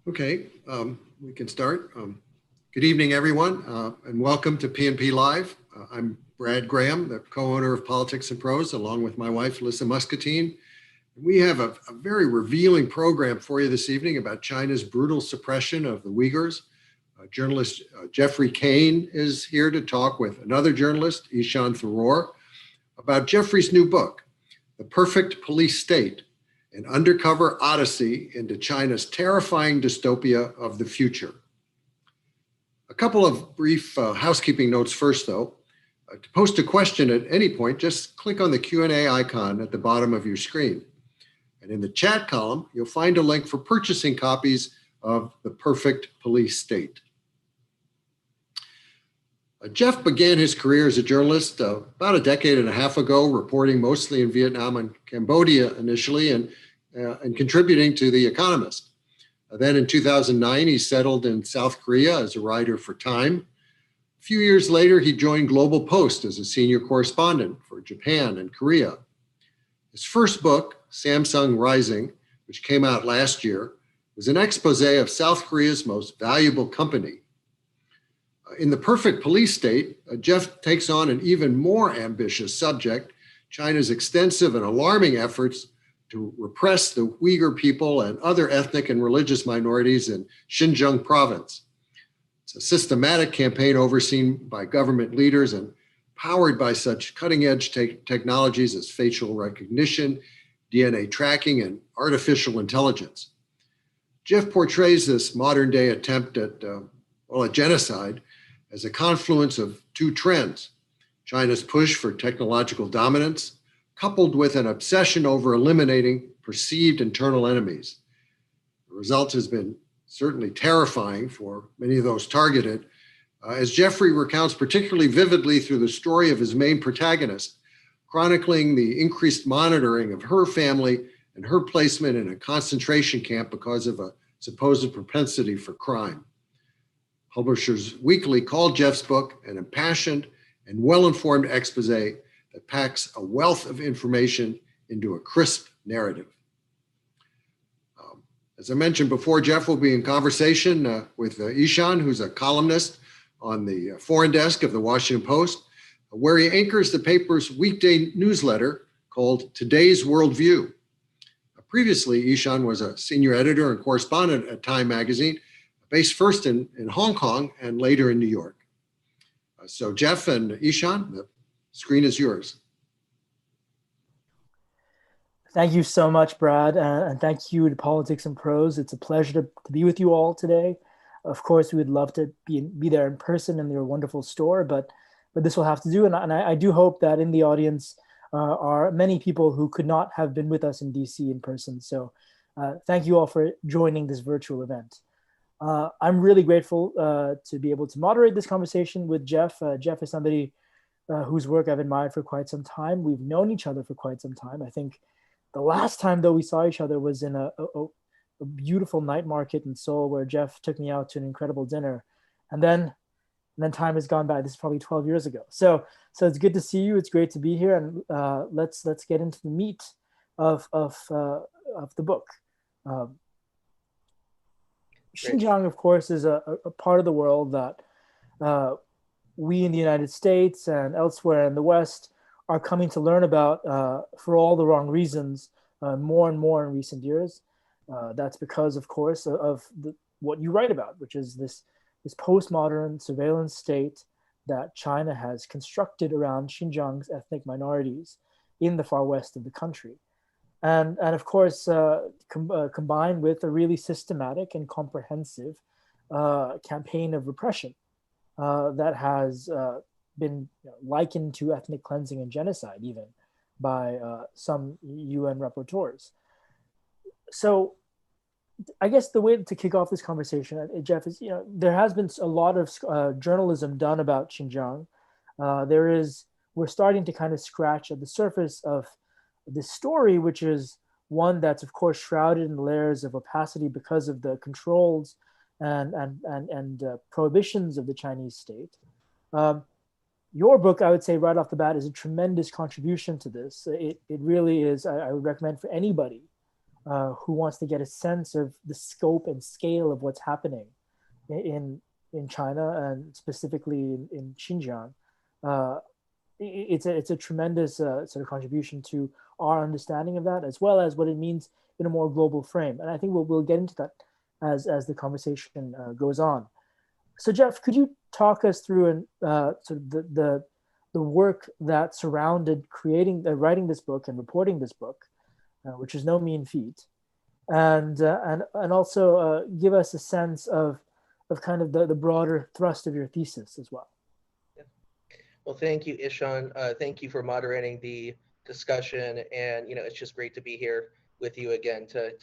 Okay, we can start. Good evening, everyone, and welcome to P&P Live. I'm Brad Graham, the co-owner of Politics and Prose, along with my wife, Lisa Muscatine. We have a very revealing program for you this evening about China's brutal suppression of the Uyghurs. Journalist Geoffrey Cain is here to talk with another journalist, Ishaan Tharoor, about Geoffrey's new book, The Perfect Police State, an undercover odyssey into China's terrifying dystopia of the future. A couple of brief housekeeping notes first, though. To post a question at any point, just click on the Q&A icon at the bottom of your screen. And in the chat column, you'll find a link for purchasing copies of The Perfect Police State. Jeff began his career as a journalist about a decade and a half ago, reporting mostly in Vietnam and Cambodia initially, and contributing to The Economist. Then in 2009, he settled in South Korea as a writer for Time. A few years later, he joined Global Post as a senior correspondent for Japan and Korea. His first book, Samsung Rising, which came out last year, was an expose of South Korea's most valuable company. In The Perfect Police State, Jeff takes on an even more ambitious subject, China's extensive and alarming efforts to repress the Uyghur people and other ethnic and religious minorities in Xinjiang province. It's a systematic campaign overseen by government leaders and powered by such cutting-edge technologies as facial recognition, DNA tracking, and artificial intelligence. Jeff portrays this modern-day attempt at a genocide as a confluence of two trends: China's push for technological dominance, coupled with an obsession over eliminating perceived internal enemies. The result has been certainly terrifying for many of those targeted, as Geoffrey recounts particularly vividly through the story of his main protagonist, chronicling the increased monitoring of her family and her placement in a concentration camp because of a supposed propensity for crime. Publishers Weekly called Jeff's book an impassioned and well-informed expose that packs a wealth of information into a crisp narrative. As I mentioned before, Jeff will be in conversation with Ishaan, who's a columnist on the foreign desk of the Washington Post, where he anchors the paper's weekday newsletter called Today's Worldview. Previously, Ishaan was a senior editor and correspondent at Time magazine, based first in Hong Kong and later in New York. So Jeff and Ishaan, the screen is yours. Thank you so much, Brad, and thank you to Politics and Prose. It's a pleasure to be with you all today. Of course, we would love to be there in person in your wonderful store, but this will have to do. And I do hope that in the audience are many people who could not have been with us in DC in person. So thank you all for joining this virtual event. I'm really grateful to be able to moderate this conversation with Jeff. Jeff is somebody whose work I've admired for quite some time. We've known each other for quite some time. I think the last time, though, we saw each other was in a beautiful night market in Seoul, where Jeff took me out to an incredible dinner. And then time has gone by. This is probably 12 years ago. So it's good to see you. It's great to be here. And let's get into the meat of the book. Xinjiang, of course, is a part of the world that we in the United States and elsewhere in the West are coming to learn about for all the wrong reasons more and more in recent years. That's because, of course, of what you write about, which is this postmodern surveillance state that China has constructed around Xinjiang's ethnic minorities in the far west of the country. And of course, combined with a really systematic and comprehensive campaign of repression that has been likened to ethnic cleansing and genocide even by some UN rapporteurs. So I guess the way to kick off this conversation, Jeff, is there has been a lot of journalism done about Xinjiang. We're starting to kind of scratch at the surface of this story, which is one that's of course shrouded in layers of opacity because of the controls and prohibitions of the Chinese state. Your book, I would say right off the bat, is a tremendous contribution to this. It really is. I would recommend for anybody who wants to get a sense of the scope and scale of what's happening in China and specifically in Xinjiang. Uh, it's a tremendous sort of contribution to our understanding of that, as well as what it means in a more global frame. And I think we'll get into that as the conversation goes on. So, Jeff, could you talk us through sort of the work that surrounded writing this book and reporting this book, which is no mean feat, and also give us a sense of kind of the broader thrust of your thesis as well. Well, thank you, Ishaan. Thank you for moderating the discussion, and it's just great to be here with you again to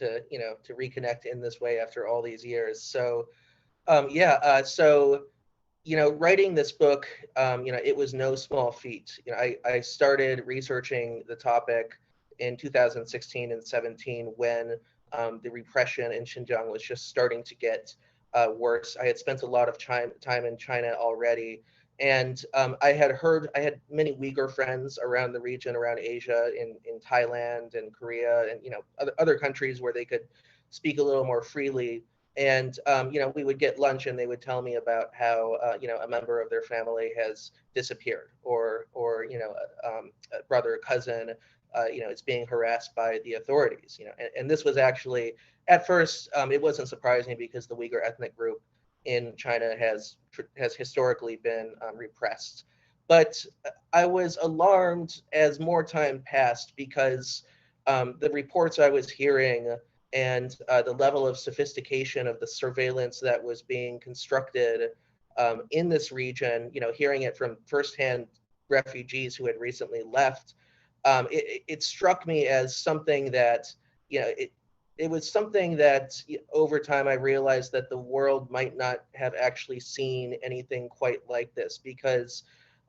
reconnect in this way after all these years. So, writing this book, it was no small feat. I started researching the topic in 2016 and 17 when the repression in Xinjiang was just starting to get worse. I had spent a lot of time in China already. And I had many Uyghur friends around the region, around Asia, in Thailand and Korea, and other countries where they could speak a little more freely. And we would get lunch, and they would tell me about how a member of their family has disappeared, or a brother, a cousin, is being harassed by the authorities. And this was actually at first it wasn't surprising because the Uyghur ethnic group in China has historically been repressed. But I was alarmed as more time passed because the reports I was hearing and the level of sophistication of the surveillance that was being constructed in this region, hearing it from firsthand refugees who had recently left, it struck me as something that, it was something that over time I realized that the world might not have actually seen anything quite like this, because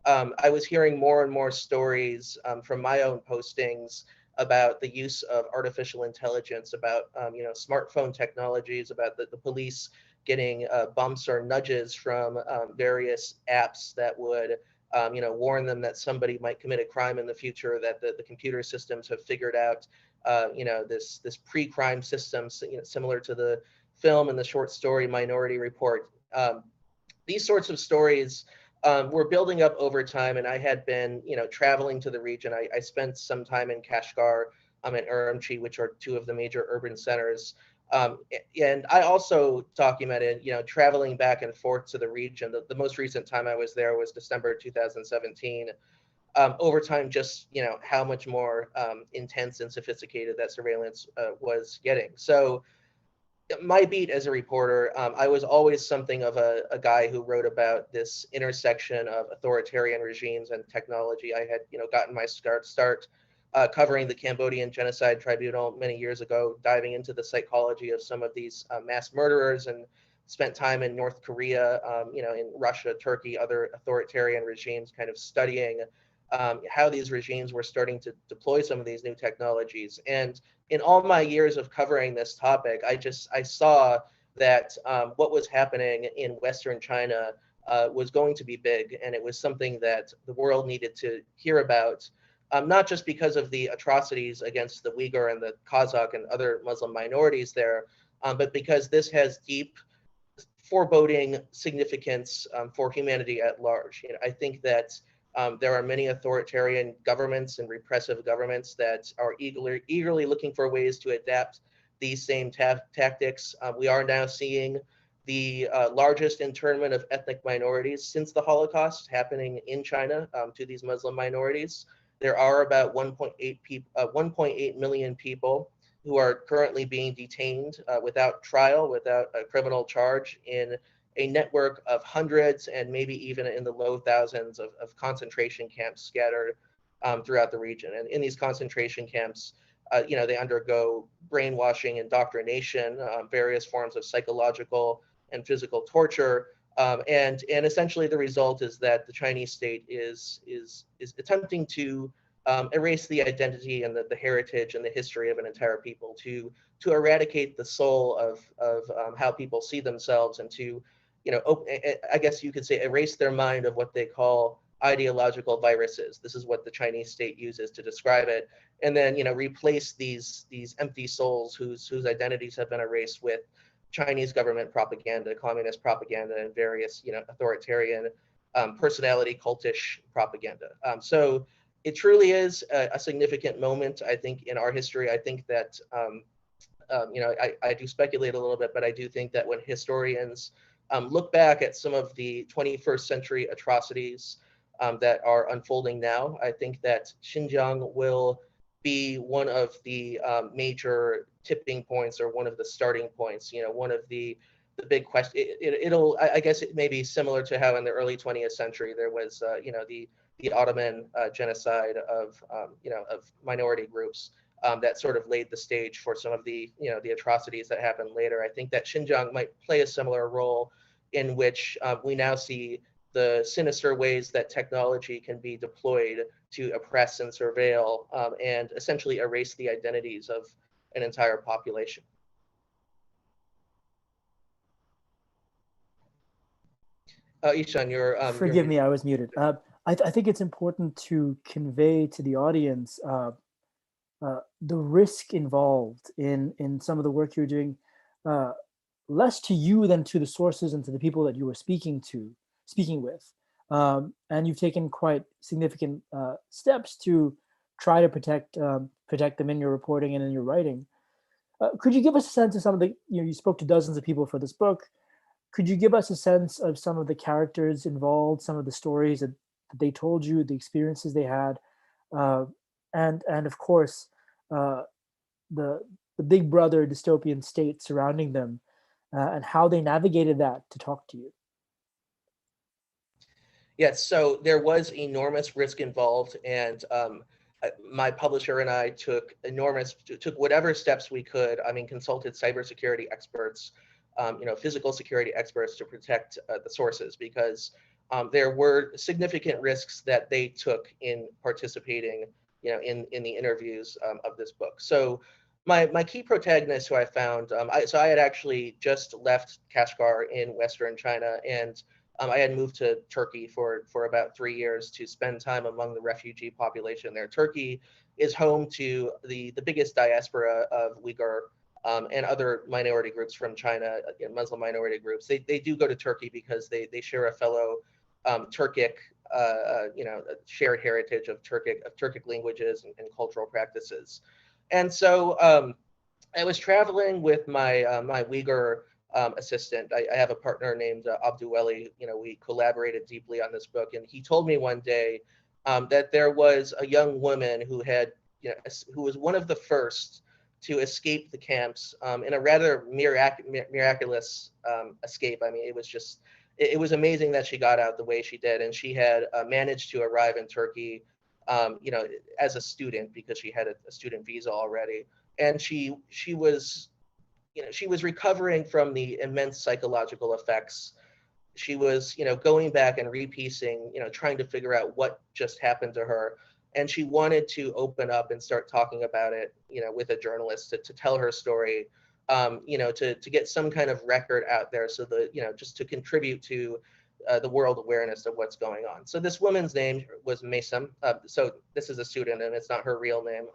I was hearing more and more stories from my own postings about the use of artificial intelligence, about smartphone technologies, about the police getting bumps or nudges from various apps that would warn them that somebody might commit a crime in the future, that the computer systems have figured out this pre-crime system, similar to the film and the short story Minority Report. These sorts of stories were building up over time, and I had been traveling to the region. I spent some time in Kashgar and Urumqi, which are two of the major urban centers. And I also documented, traveling back and forth to the region. The most recent time I was there was December 2017. Over time, just how much more intense and sophisticated that surveillance was getting. So my beat as a reporter, I was always something of a guy who wrote about this intersection of authoritarian regimes and technology. I had gotten my start covering the Cambodian Genocide Tribunal many years ago, diving into the psychology of some of these mass murderers, and spent time in North Korea, in Russia, Turkey, other authoritarian regimes, kind of studying how these regimes were starting to deploy some of these new technologies. And in all my years of covering this topic, I saw that what was happening in Western China was going to be big, and it was something that the world needed to hear about, not just because of the atrocities against the Uyghur and the Kazakh and other Muslim minorities there, but because this has deep foreboding significance for humanity at large. I think that there are many authoritarian governments and repressive governments that are eagerly looking for ways to adapt these same tactics. We are now seeing the largest internment of ethnic minorities since the Holocaust happening in China to these Muslim minorities. There are about 1.8 million people who are currently being detained without trial, without a criminal charge, in a network of hundreds and maybe even in the low thousands of concentration camps scattered throughout the region. And in these concentration camps, they undergo brainwashing, indoctrination, various forms of psychological and physical torture. And essentially the result is that the Chinese state is attempting to erase the identity and the heritage and the history of an entire people, to eradicate the soul of how people see themselves, and to I guess you could say erase their mind of what they call ideological viruses. This is what the Chinese state uses to describe it. And then, replace these empty souls whose identities have been erased with Chinese government propaganda, communist propaganda, and various, authoritarian personality cultish propaganda. So it truly is a significant moment, I think, in our history. I think that, I do speculate a little bit, but I do think that when historians look back at some of the 21st century atrocities that are unfolding now, I think that Xinjiang will be one of the major tipping points, or one of the starting points. One of the big question. I guess it may be similar to how in the early 20th century there was, the Ottoman genocide of minority groups. That sort of laid the stage for some of the the atrocities that happened later. I think that Xinjiang might play a similar role, in which we now see the sinister ways that technology can be deployed to oppress and surveil, and essentially erase the identities of an entire population. Ishaan, Forgive me, I was muted. I think it's important to convey to the audience the risk involved in some of the work you're doing, less to you than to the sources and to the people that you were speaking with. And you've taken quite significant steps to try to protect them in your reporting and in your writing. Could you give us a sense of some of the, you spoke to dozens of people for this book. Could you give us a sense of some of the characters involved, some of the stories that they told you, the experiences they had, and of course, the big brother dystopian state surrounding them, and how they navigated that to talk to you? Yes, so there was enormous risk involved, and my publisher and I took whatever steps we could. I mean, consulted cybersecurity experts, physical security experts to protect the sources, because there were significant risks that they took in participating, in the interviews of this book. So my key protagonist, who I found, I had actually just left Kashgar in Western China, and I had moved to Turkey for about 3 years to spend time among the refugee population there. Turkey is home to the biggest diaspora of Uyghur and other minority groups from China, Muslim minority groups. They do go to Turkey because they share a fellow Turkic, shared heritage of Turkic languages and cultural practices. And so I was traveling with my Uyghur assistant. I have a partner named Abduweli. We collaborated deeply on this book, and he told me one day that there was a young woman who was one of the first to escape the camps in a rather miraculous escape. I mean, it was amazing that she got out the way she did, and she had managed to arrive in Turkey, as a student, because she had a student visa already, and she was recovering from the immense psychological effects. She was, going back and repiecing, trying to figure out what just happened to her. And she wanted to open up and start talking about it, with a journalist to tell her story, to get some kind of record out there, so that, just to contribute to the world awareness of what's going on. So this woman's name was Mason. So this is a student, and it's not her real name.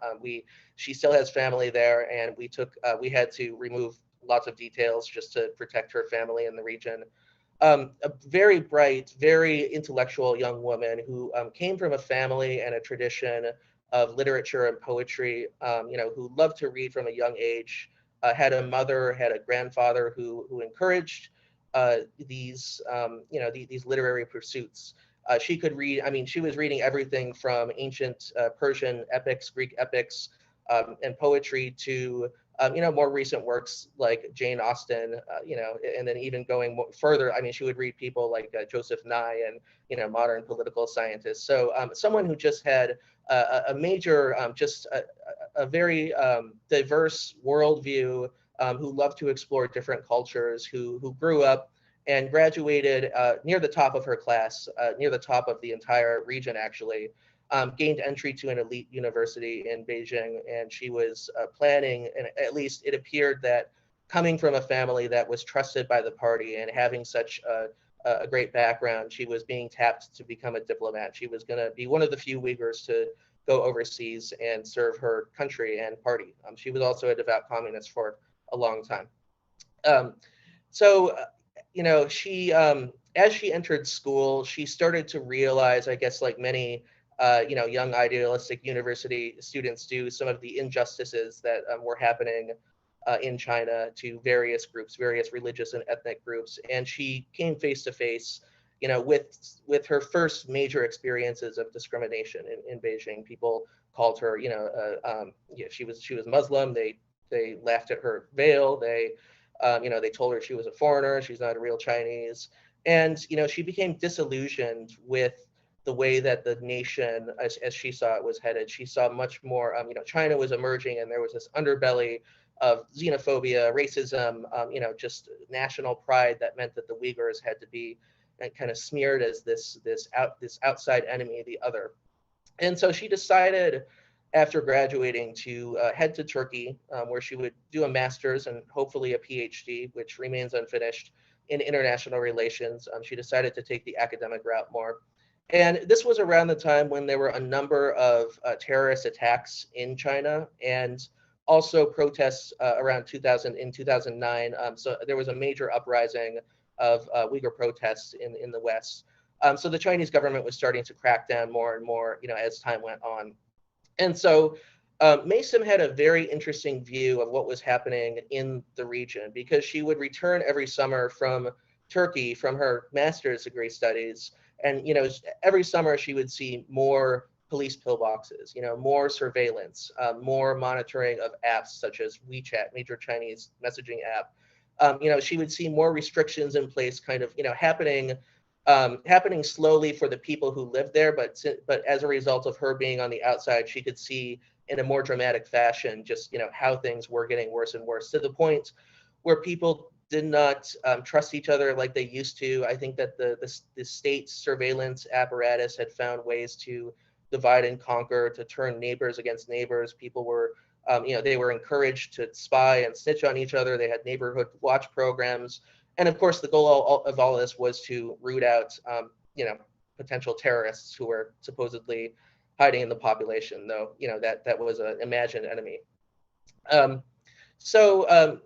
She still has family there, and we had to remove lots of details just to protect her family in the region. A very bright, very intellectual young woman who came from a family and a tradition of literature and poetry, who loved to read from a young age, had a mother, had a grandfather who encouraged these literary pursuits. She could read. I mean, she was reading everything from ancient Persian epics, Greek epics, and poetry to more recent works like Jane Austen. And then even going further. I mean, she would read people like Joseph Nye and modern political scientists. So someone who just had a major, a very diverse worldview. Who loved to explore different cultures, who grew up and graduated near the top of her class, near the top of the entire region, actually, gained entry to an elite university in Beijing. And she was planning, and at least it appeared that coming from a family that was trusted by the party and having such a great background. She was being tapped to become a diplomat. She was going to be one of the few Uyghurs to go overseas and serve her country and party. She was also a devout communist for a long time. So, she, as she entered school, she started to realize, I guess, like many, young idealistic university students do, some of the injustices that were happening in China to various groups, various religious and ethnic groups. And she came face to face, with her first major experiences of discrimination in Beijing. People called her, she was Muslim. They laughed at her veil. They told her she was a foreigner. She's not a real Chinese. And, she became disillusioned with the way that the nation, as she saw it, was headed. She saw much more, China was emerging, and there was this underbelly of xenophobia, racism, just national pride that meant that the Uyghurs had to be kind of smeared as this outside enemy, the other. And so she decided, after graduating, to head to Turkey, where she would do a master's and hopefully a PhD, which remains unfinished, in international relations. She decided to take the academic route more. And this was around the time when there were a number of terrorist attacks in China, and also protests around 2009. So there was a major uprising of Uyghur protests in the West. So the Chinese government was starting to crack down more and more, as time went on. And so Maysim had a very interesting view of what was happening in the region, because she would return every summer from Turkey from her master's degree studies. And, every summer she would see more police pillboxes, more surveillance, more monitoring of apps such as WeChat, major Chinese messaging app. She would see more restrictions in place, kind of, happening slowly for the people who lived there, but as a result of her being on the outside, she could see in a more dramatic fashion just how things were getting worse and worse, to the point where people did not trust each other like they used to. I think that the state's surveillance apparatus had found ways to divide and conquer, to turn neighbors against neighbors. People were they were encouraged to spy and snitch on each other. They had neighborhood watch programs. And of course, the goal of all of this was to root out, potential terrorists who were supposedly hiding in the population, though, that was an imagined enemy. So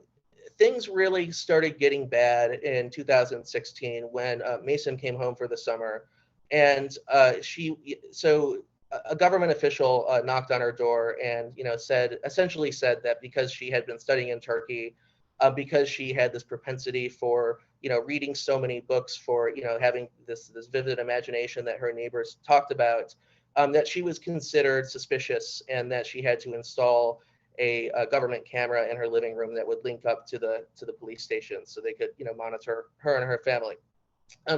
things really started getting bad in 2016 when Maysim came home for the summer, and a government official knocked on her door and essentially said that because she had been studying in Turkey, because she had this propensity for reading so many books, for having this vivid imagination that her neighbors talked about, that she was considered suspicious, and that she had to install a government camera in her living room that would link up to the police station so they could monitor her and her family.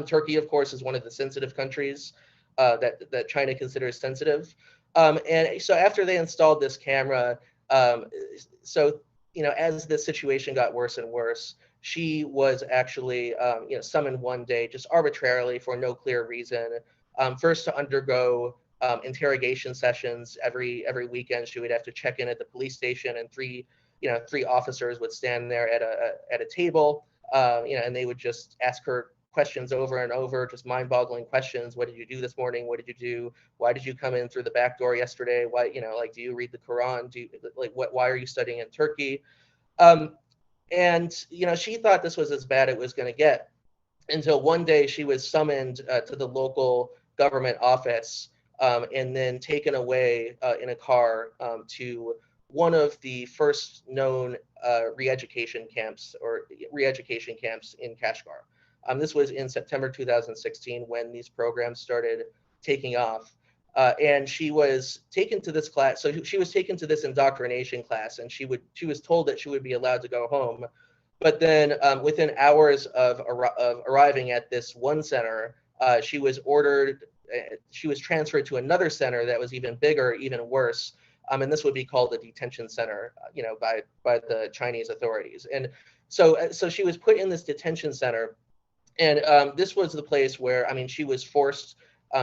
Turkey, of course, is one of the sensitive countries that China considers sensitive. And so after they installed this camera, as the situation got worse and worse, she was actually, summoned one day just arbitrarily for no clear reason. First to undergo interrogation sessions every weekend. She would have to check in at the police station, and three officers would stand there at a table, and they would just ask her questions over and over, just mind-boggling questions. What did you do this morning? What did you do? Why did you come in through the back door yesterday? Why, do you read the Quran? Why are you studying in Turkey? And she thought this was as bad as it was going to get, until one day she was summoned to the local government office, and then taken away in a car to one of the first known re-education camps in Kashgar. This was in September 2016 when these programs started taking off. And she was taken to this class. So she was taken to this indoctrination class, and she was told that she would be allowed to go home. But then within hours of arriving at this one center, she was transferred to another center that was even bigger, even worse. And this would be called a detention center, by the Chinese authorities. And so she was put in this detention center. And this was the place where, she was forced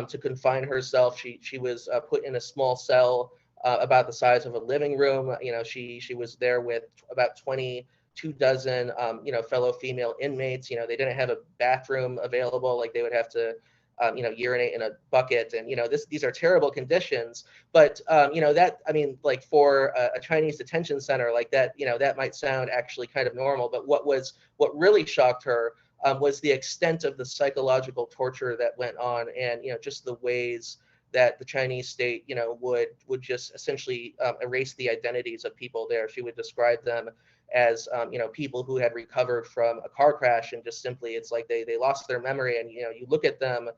to confine herself. She was put in a small cell about the size of a living room. She was there with about 20 24, fellow female inmates. They didn't have a bathroom available. Like they would have to, urinate in a bucket. And, these are terrible conditions. But, like for a Chinese detention center like that, that might sound actually kind of normal. But what really shocked her was the extent of the psychological torture that went on, and just the ways that the Chinese state would just essentially erase the identities of people there. She would describe them as people who had recovered from a car crash, and just simply it's like they lost their memory, and you look at them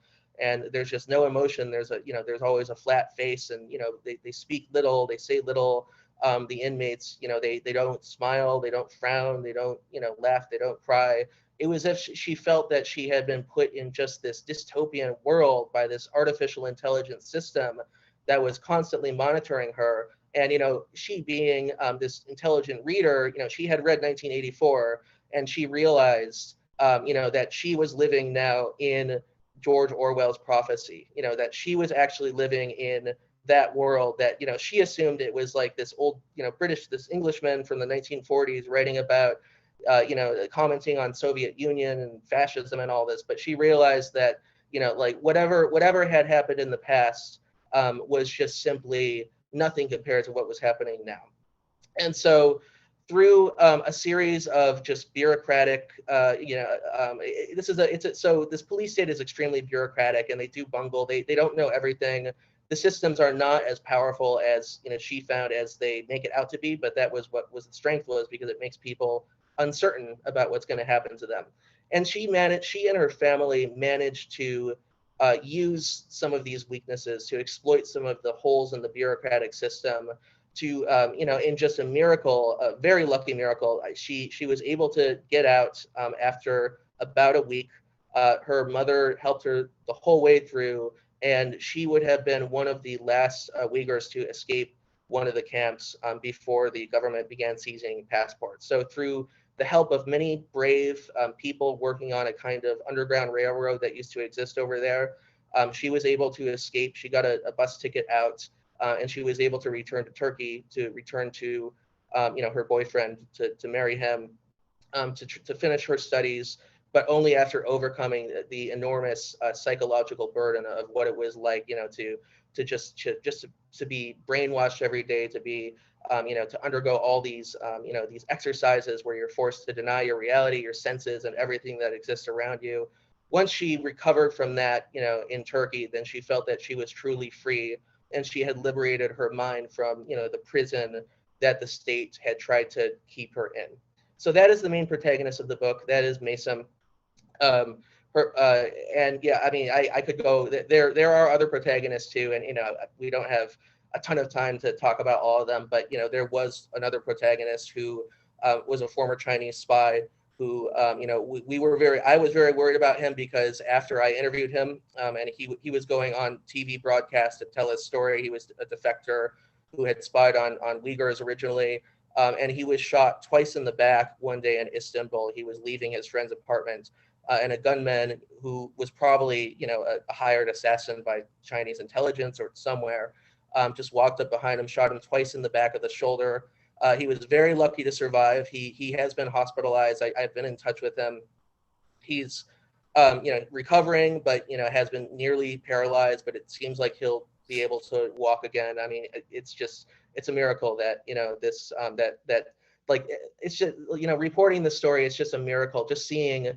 and there's just no emotion. There's always a flat face, and they speak little, they say little. The inmates, they don't smile, they don't frown, they don't laugh, they don't cry. It was as if she felt that she had been put in just this dystopian world by this artificial intelligence system that was constantly monitoring her. And she being this intelligent reader, she had read 1984, and she realized that she was living now in George Orwell's prophecy. That she was actually living in that world that she assumed it was like this old this Englishman from the 1940s writing about commenting on Soviet Union and fascism and all this. But she realized that like whatever had happened in the past was just simply nothing compared to what was happening now. And so through a series of just bureaucratic, this police state is extremely bureaucratic, and they do bungle. They don't know everything. The systems are not as powerful as she found as they make it out to be. But that was what was the strength was, because it makes people uncertain about what's going to happen to them. And she and her family managed to use some of these weaknesses to exploit some of the holes in the bureaucratic system to, in just a miracle, a very lucky miracle, she was able to get out after about a week. Her mother helped her the whole way through, and she would have been one of the last Uyghurs to escape one of the camps before the government began seizing passports. So through the help of many brave people working on a kind of underground railroad that used to exist over there, she was able to escape. She got a bus ticket out, and she was able to return to Turkey, to return to her boyfriend, to marry him, to finish her studies, but only after overcoming the enormous psychological burden of what it was like, to be brainwashed every day, to be to undergo all these these exercises where you're forced to deny your reality, your senses, and everything that exists around you. Once she recovered from that, in Turkey, then she felt that she was truly free, and she had liberated her mind from the prison that the state had tried to keep her in. So that is the main protagonist of the book. That is Mason. I could go. There are other protagonists too, and we don't have a ton of time to talk about all of them. But there was another protagonist who was a former Chinese spy who I was very worried about him, because after I interviewed him, and he was going on TV broadcast to tell his story. He was a defector who had spied on Uyghurs originally. And he was shot twice in the back one day in Istanbul. He was leaving his friend's apartment, and a gunman who was probably, a hired assassin by Chinese intelligence or somewhere, just walked up behind him, shot him twice in the back of the shoulder. He was very lucky to survive. He has been hospitalized. I've been in touch with him. He's, recovering, but, has been nearly paralyzed, but it seems like he'll be able to walk again. I mean, it's a miracle that, it's just, reporting the story, it's just a miracle, just seeing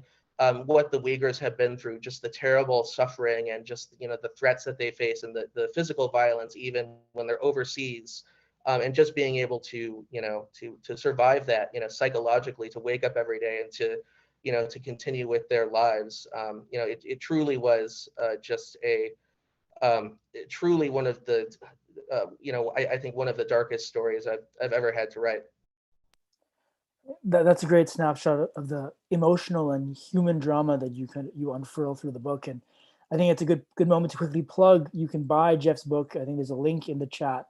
what the Uyghurs have been through, just the terrible suffering, and just, the threats that they face, and the physical violence, even when they're overseas, and just being able to, to survive that, psychologically, to wake up every day and to continue with their lives. It truly was just truly one of the, I think one of the darkest stories I've ever had to write. That's a great snapshot of the emotional and human drama that you unfurl through the book. And I think it's a good moment to quickly plug. You can buy Jeff's book. I think there's a link in the chat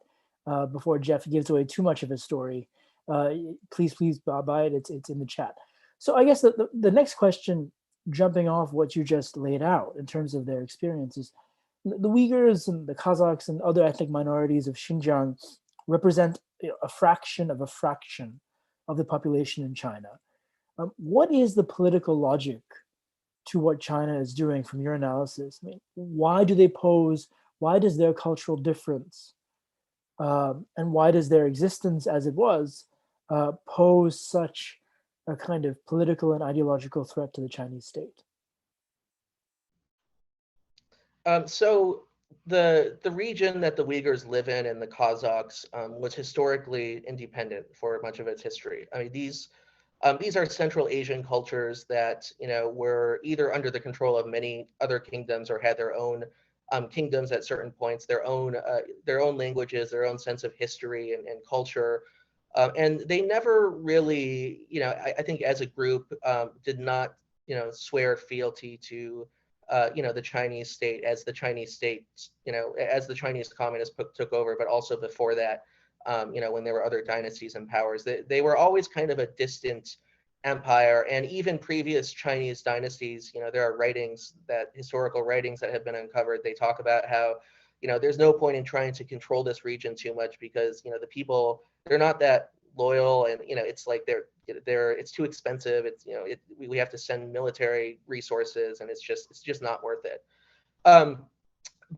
before Jeff gives away too much of his story. Please buy it. It's in the chat. So I guess the next question, jumping off what you just laid out in terms of their experiences, the Uyghurs and the Kazakhs and other ethnic minorities of Xinjiang represent a fraction of the population in China. What is the political logic to what China is doing from your analysis? I mean, why do they pose? Why does their cultural difference and why does their existence as it was pose such a kind of political and ideological threat to the Chinese state? So the region that the Uyghurs live in and the Kazakhs was historically independent for much of its history. I mean, these are Central Asian cultures that were either under the control of many other kingdoms or had their own kingdoms at certain points, their own languages, their own sense of history and culture. And they never really, I think as a group, did not, swear fealty to, the Chinese state as the Chinese state, as the Chinese communists took over, but also before that, when there were other dynasties and powers. They were always kind of a distant empire. And even previous Chinese dynasties, there are historical writings that have been uncovered. They talk about how, there's no point in trying to control this region too much because, the people, they're not that loyal, and it's like it's too expensive. We have to send military resources, and it's just not worth it.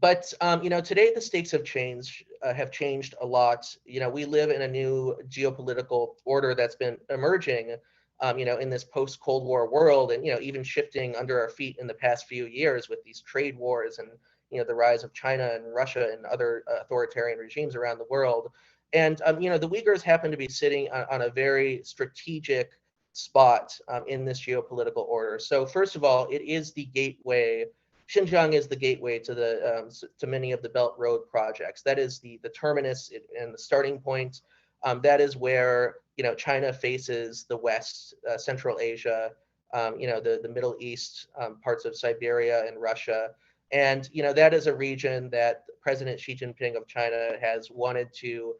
But today the stakes have changed a lot. We live in a new geopolitical order that's been emerging, in this post-Cold War world, and even shifting under our feet in the past few years with these trade wars and the rise of China and Russia and other authoritarian regimes around the world. And the Uyghurs happen to be sitting on a very strategic spot in this geopolitical order. So first of all, it is the gateway. Xinjiang is the gateway to many of the Belt Road projects. That is the terminus and the starting point. That is where China faces the West, Central Asia, the Middle East, parts of Siberia and Russia. And that is a region that President Xi Jinping of China has wanted to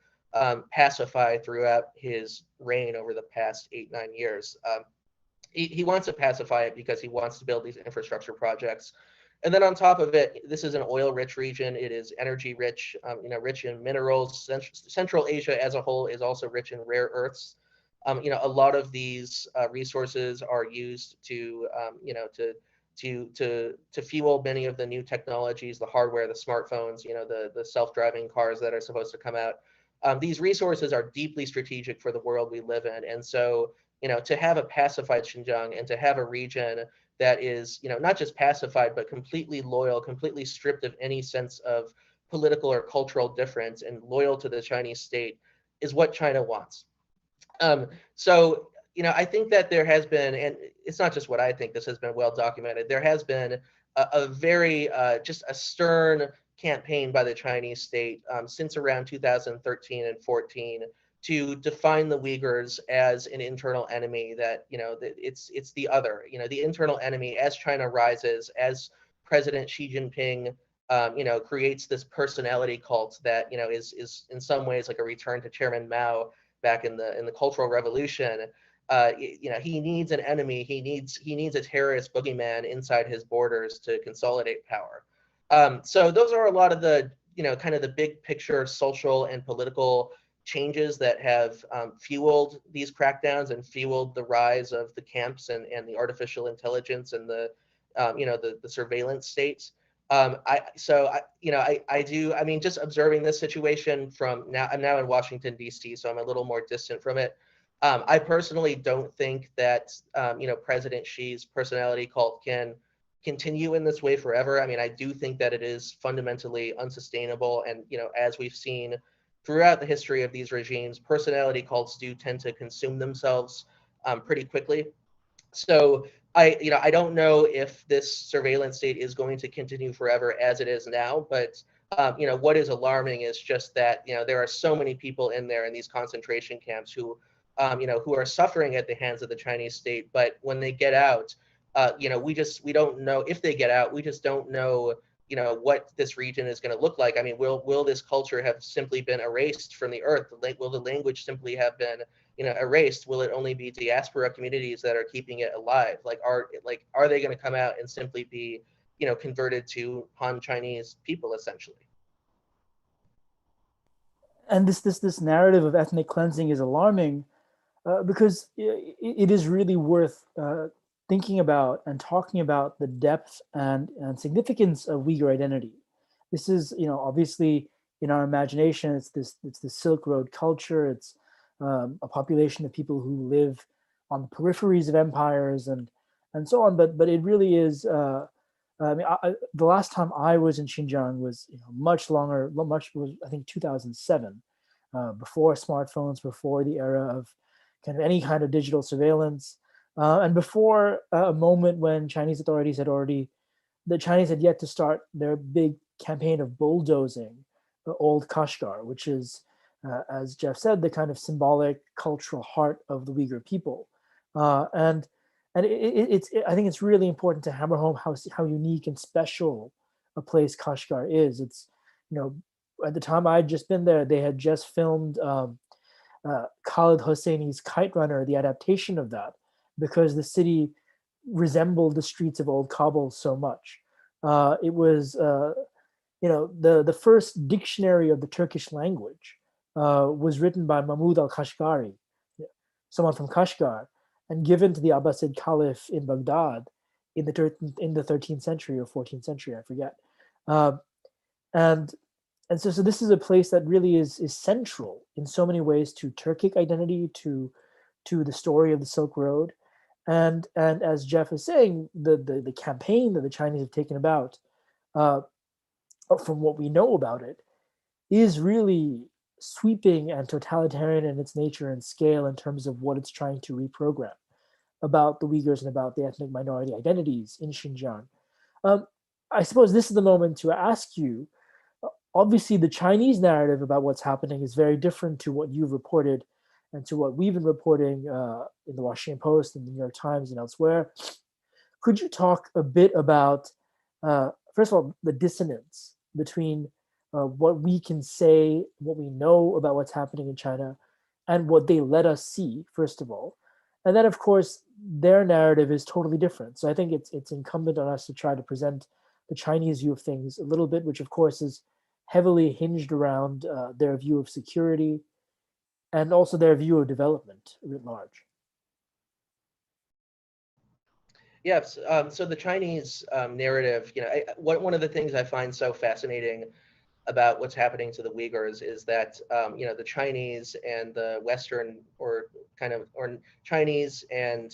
pacify throughout his reign over the past 8-9 years. He wants to pacify it because he wants to build these infrastructure projects. And then on top of it, this is an oil-rich region. It is energy-rich, rich in minerals. Central Asia as a whole is also rich in rare earths. A lot of these resources are used to fuel many of the new technologies, the hardware, the smartphones, the self-driving cars that are supposed to come out. These resources are deeply strategic for the world we live in. And so, to have a pacified Xinjiang and to have a region that is, not just pacified, but completely loyal, completely stripped of any sense of political or cultural difference and loyal to the Chinese state is what China wants. So, I think that there has been, and it's not just what I think, this has been well documented, there has been a very, just a stern campaign by the Chinese state since around 2013 and 14 to define the Uyghurs as an internal enemy, that it's the other, the internal enemy. As China rises, as President Xi Jinping creates this personality cult that is in some ways like a return to Chairman Mao back in the Cultural Revolution. He needs an enemy. He needs a terrorist boogeyman inside his borders to consolidate power. So those are a lot of the kind of the big picture social and political changes that have fueled these crackdowns and fueled the rise of the camps and the artificial intelligence and the surveillance states. I mean, just observing this situation from now, I'm now in Washington, D.C., so I'm a little more distant from it. I personally don't think that, President Xi's personality cult can continue in this way forever. I mean, I do think that it is fundamentally unsustainable. And, as we've seen throughout the history of these regimes, personality cults do tend to consume themselves pretty quickly. So I don't know if this surveillance state is going to continue forever as it is now, but what is alarming is just that there are so many people in there in these concentration camps who are suffering at the hands of the Chinese state. But when they get out, we don't know if they get out. We just don't know what this region is going to look like. I mean, will this culture have simply been erased from the earth? Will the language simply have been erased? Will it only be diaspora communities that are keeping it alive? Are they going to come out and simply be converted to Han Chinese people essentially? And this narrative of ethnic cleansing is alarming because it is really worth thinking about and talking about the depth and significance of Uyghur identity. This is, obviously in our imagination, it's the Silk Road culture. It's a population of people who live on the peripheries of empires and so on. But it really is. The last time I was in Xinjiang was much longer. Much was, I think, 2007, before smartphones, before the era of kind of any kind of digital surveillance, and before a moment when the Chinese had yet to start their big campaign of bulldozing old Kashgar, which is, as Jeff said, the kind of symbolic cultural heart of the Uyghur people. And I think it's really important to hammer home how unique and special a place Kashgar is. It's, at the time I'd just been there, they had just filmed Khalid Hosseini's Kite Runner, the adaptation of that, because the city resembled the streets of old Kabul so much. It was, the first dictionary of the Turkish language was written by Mahmud al-Kashgari, someone from Kashgar, and given to the Abbasid Caliph in Baghdad in the 13th century or 14th century, I forget. And so this is a place that really is central in so many ways to Turkic identity, to the story of the Silk Road, and as Jeff is saying, the campaign that the Chinese have taken about, from what we know about it, is really sweeping and totalitarian in its nature and scale in terms of what it's trying to reprogram about the Uyghurs and about the ethnic minority identities in Xinjiang. I suppose this is the moment to ask you, obviously the Chinese narrative about what's happening is very different to what you've reported and to what we've been reporting in the Washington Post and the New York Times and elsewhere. Could you talk a bit about, first of all, the dissonance between what we can say, what we know about what's happening in China, and what they let us see, first of all. And then, of course, their narrative is totally different. So I think it's incumbent on us to try to present the Chinese view of things a little bit, which, of course, is heavily hinged around their view of security and also their view of development writ large. Yes. So the Chinese narrative, one of the things I find so fascinating about what's happening to the Uyghurs is that the Chinese and the Western or Chinese and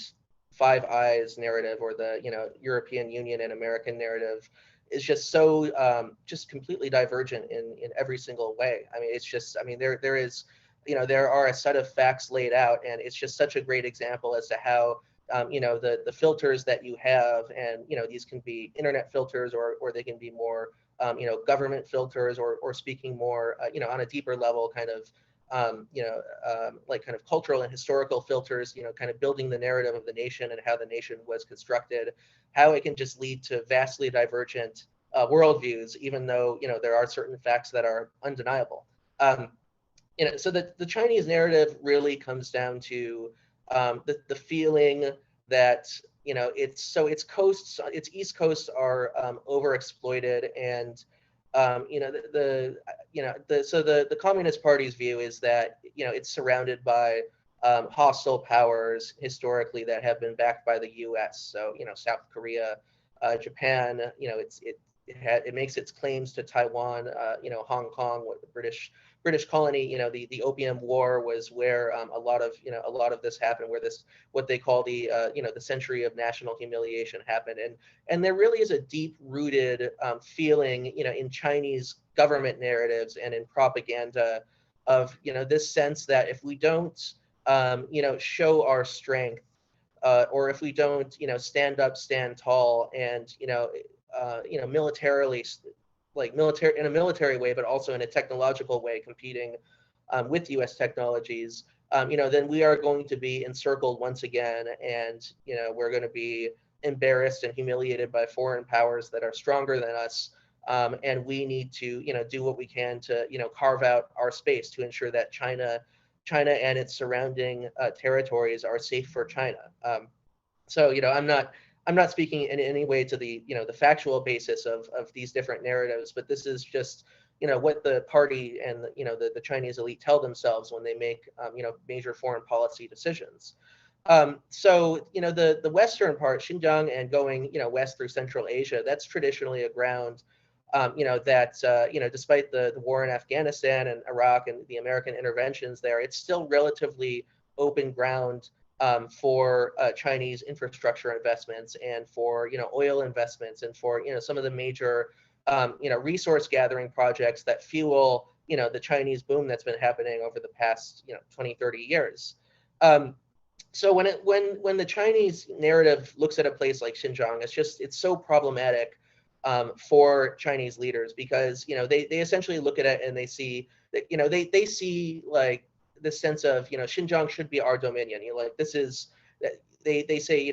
Five Eyes narrative, or the European Union and American narrative, is just so just completely divergent in every single way. I mean, it's just, there is, there are a set of facts laid out, and it's just such a great example as to how the filters that you have, and these can be internet filters, or they can be more government filters, or speaking more on a deeper level, kind of like kind of cultural and historical filters, kind of building the narrative of the nation and how the nation was constructed, how it can just lead to vastly divergent worldviews, even though there are certain facts that are undeniable. So the Chinese narrative really comes down to the feeling that its coasts, its east coasts are overexploited, and the Communist Party's view is that it's surrounded by hostile powers historically that have been backed by the U.S. So South Korea, Japan. It makes its claims to Taiwan, Hong Kong, what the British colony. The Opium War was where a lot of this happened, where this, what they call the the century of national humiliation, happened, and there really is a deep rooted feeling in Chinese government narratives and in propaganda of this sense that if we don't show our strength, or if we don't stand up, stand tall, and militarily, in a military way, but also in a technological way, competing with U.S. technologies, then we are going to be encircled once again, and we're going to be embarrassed and humiliated by foreign powers that are stronger than us, and we need to do what we can to carve out our space to ensure that China and its surrounding territories are safe for China. So I'm not speaking in any way to the the factual basis of these different narratives, but this is just what the party and the Chinese elite tell themselves when they make major foreign policy decisions. So the western part, Xinjiang, and going west through Central Asia, that's traditionally a ground that despite the war in Afghanistan and Iraq and the American interventions there, it's still relatively open ground for Chinese infrastructure investments and for oil investments and for some of the major resource gathering projects that fuel the Chinese boom that's been happening over the past 20, 30 years. So when the Chinese narrative looks at a place like Xinjiang, it's so problematic for Chinese leaders, because they essentially look at it and they see that they see like the sense of Xinjiang should be our dominion. Like this is, they say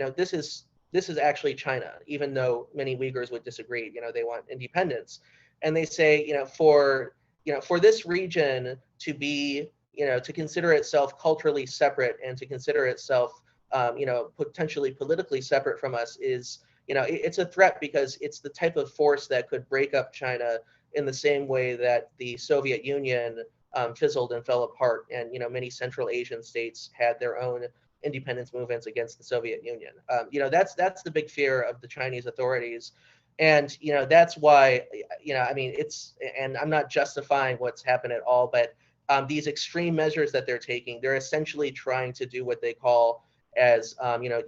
this is actually China, even though many Uyghurs would disagree. They want independence, and they say for this region to be to consider itself culturally separate and to consider itself potentially politically separate from us is it's a threat, because it's the type of force that could break up China in the same way that the Soviet Union fizzled and fell apart, and many Central Asian states had their own independence movements against the Soviet Union. That's the big fear of the Chinese authorities, and that's why I mean and I'm not justifying what's happened at all, but these extreme measures that they're taking, they're essentially trying to do what they call as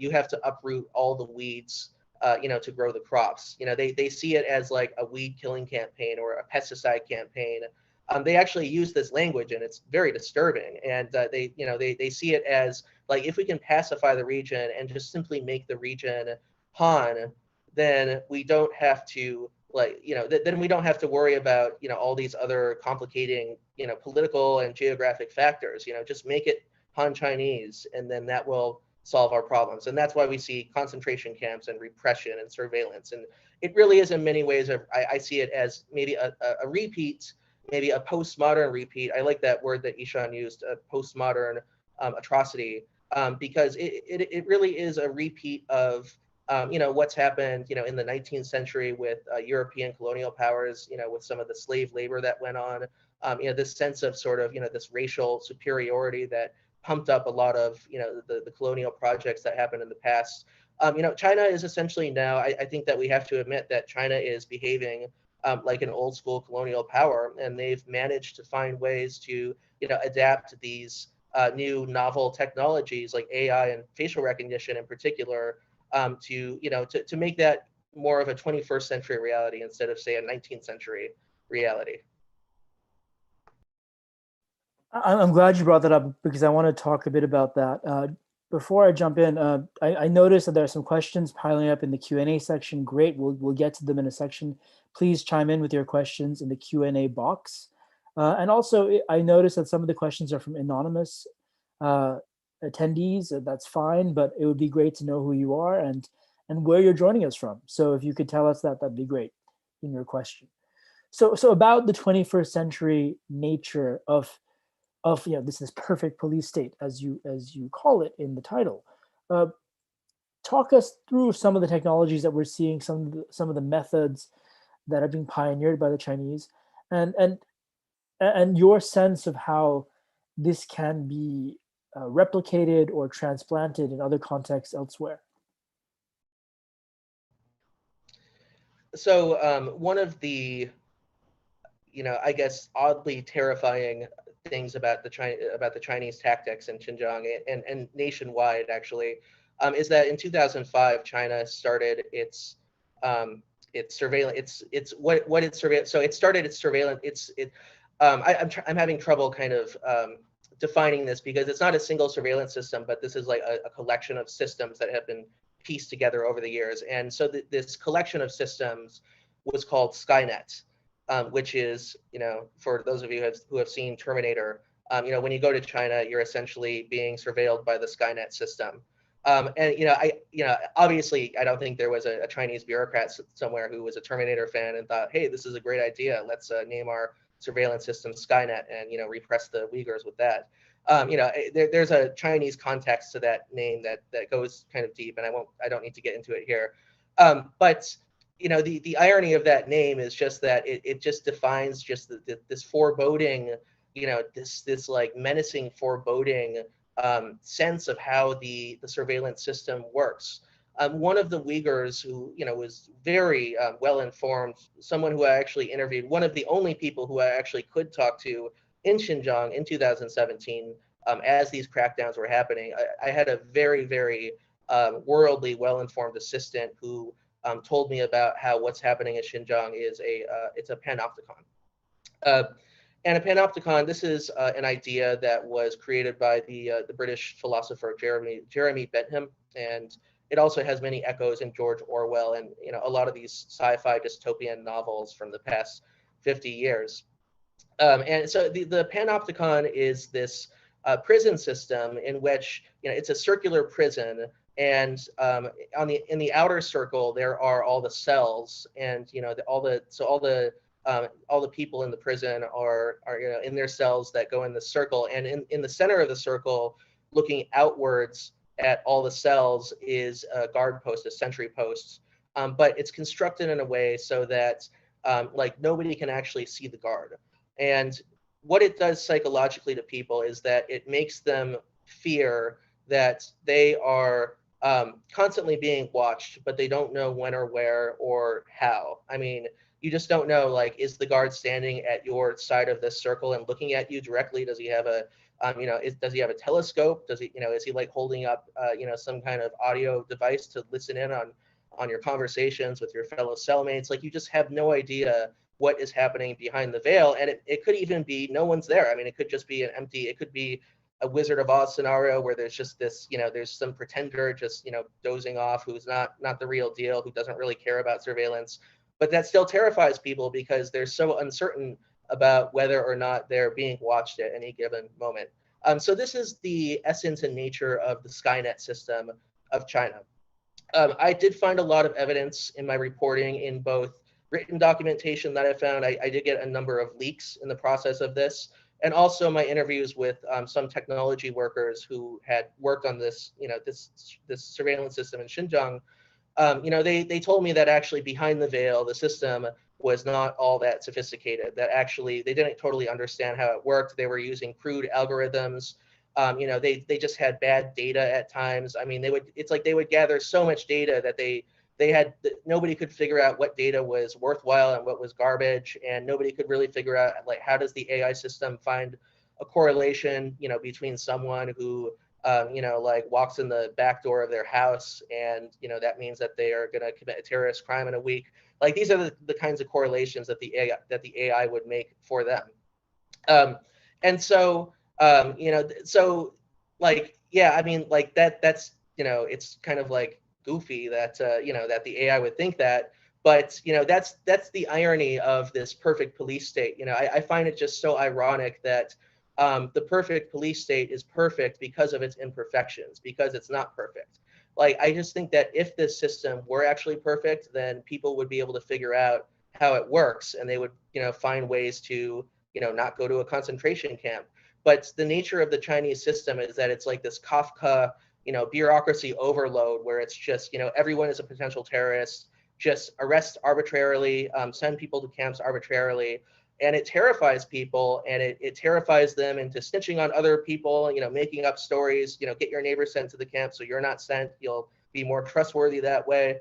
you have to uproot all the weeds to grow the crops. They see it as like a weed killing campaign or a pesticide campaign. They actually use this language, and it's very disturbing. And they see it as like, if we can pacify the region and just simply make the region Han, then we don't have to then we don't have to worry about all these other complicating political and geographic factors. Just make it Han Chinese, and then that will solve our problems. And that's why we see concentration camps and repression and surveillance. And it really is, in many ways, I see it as maybe a repeat, maybe a postmodern repeat. I like that word that Ishaan used, a postmodern atrocity, because it really is a repeat of what's happened in the 19th century with European colonial powers, with some of the slave labor that went on, this sense of sort of this racial superiority that pumped up a lot of the colonial projects that happened in the past. China is essentially now, I think that we have to admit that China is behaving like an old school colonial power, and they've managed to find ways to adapt these new novel technologies like AI and facial recognition in particular, to make that more of a 21st century reality instead of, say, a 19th century reality. I'm glad you brought that up, because I want to talk a bit about that. Before I jump in, I noticed that there are some questions piling up in the Q&A section. Great, we'll get to them in a section. Please chime in with your questions in the Q&A box. And also, I noticed that some of the questions are from anonymous attendees. That's fine, but it would be great to know who you are and where you're joining us from. So if you could tell us that, that'd be great in your question. So about the 21st century nature of this perfect police state, as you call it in the title. Talk us through some of the technologies that we're seeing, some of the methods that are being pioneered by the Chinese, and your sense of how this can be replicated or transplanted in other contexts elsewhere. So one of the I guess oddly terrifying things about the Chinese tactics in Xinjiang and nationwide actually, is that in 2005 China started its surveillance. So it started its surveillance. I'm having trouble kind of defining this, because it's not a single surveillance system, but this is like a collection of systems that have been pieced together over the years. And so this collection of systems was called Skynet. Which is, for those of you who have seen Terminator, when you go to China, you're essentially being surveilled by the Skynet system. Obviously, I don't think there was a Chinese bureaucrat somewhere who was a Terminator fan and thought, hey, this is a great idea. Let's name our surveillance system Skynet and repress the Uyghurs with that. There's a Chinese context to that name that goes kind of deep, and I don't need to get into it here. But the irony of that name is just that it just defines just this foreboding, this like menacing foreboding sense of how the surveillance system works. One of the Uyghurs who was very well informed, someone who I actually interviewed, one of the only people who I actually could talk to in Xinjiang in 2017, as these crackdowns were happening. I had a very, very worldly, well-informed assistant who told me about how what's happening in Xinjiang is it's a panopticon. And a panopticon, this is an idea that was created by the British philosopher Jeremy Bentham, and it also has many echoes in George Orwell and a lot of these sci-fi dystopian novels from the past 50 years. And so the panopticon is this prison system in which it's a circular prison, and in the outer circle there are all the cells, and all the people in the prison are in their cells that go in the circle, and in the center of the circle, looking outwards at all the cells, is a guard post, a sentry post, but it's constructed in a way so that like nobody can actually see the guard. And what it does psychologically to people is that it makes them fear that they are constantly being watched, but they don't know when or where or how. I mean, you just don't know, like, is the guard standing at your side of this circle and looking at you directly? Does he have a, does he have a telescope? Does he, is he like holding up, some kind of audio device to listen in on your conversations with your fellow cellmates? Like, you just have no idea what is happening behind the veil. And it could even be no one's there. I mean, it could just be it could be a Wizard of Oz scenario where there's just this, there's some pretender just, dozing off, who's not the real deal, who doesn't really care about surveillance. But that still terrifies people because they're so uncertain about whether or not they're being watched at any given moment. So this is the essence and nature of the Skynet system of China. I did find a lot of evidence in my reporting in both written documentation that I found. I did get a number of leaks in the process of this, and also my interviews with some technology workers who had worked on this, this surveillance system in Xinjiang. They told me that actually behind the veil, the system was not all that sophisticated, that actually they didn't totally understand how it worked. They were using crude algorithms. They just had bad data at times. I mean, it's like they would gather so much data that nobody could figure out what data was worthwhile and what was garbage, and nobody could really figure out, like, how does the AI system find a correlation, between someone who like walks in the back door of their house, and that means that they are going to commit a terrorist crime in a week. Like, these are the kinds of correlations that the AI would make for them. And so so, like, yeah, I mean, like, that's it's kind of like goofy that that the AI would think that, but that's the irony of this perfect police state. I find it just so ironic that the perfect police state is perfect because of its imperfections, because it's not perfect. Like, I just think that if this system were actually perfect, then people would be able to figure out how it works, and they would find ways to not go to a concentration camp. But the nature of the Chinese system is that it's like this Kafka bureaucracy overload, where it's just everyone is a potential terrorist, just arrest arbitrarily, send people to camps arbitrarily. And it terrifies people, and it terrifies them into snitching on other people, making up stories, get your neighbor sent to the camp so you're not sent. You'll be more trustworthy that way.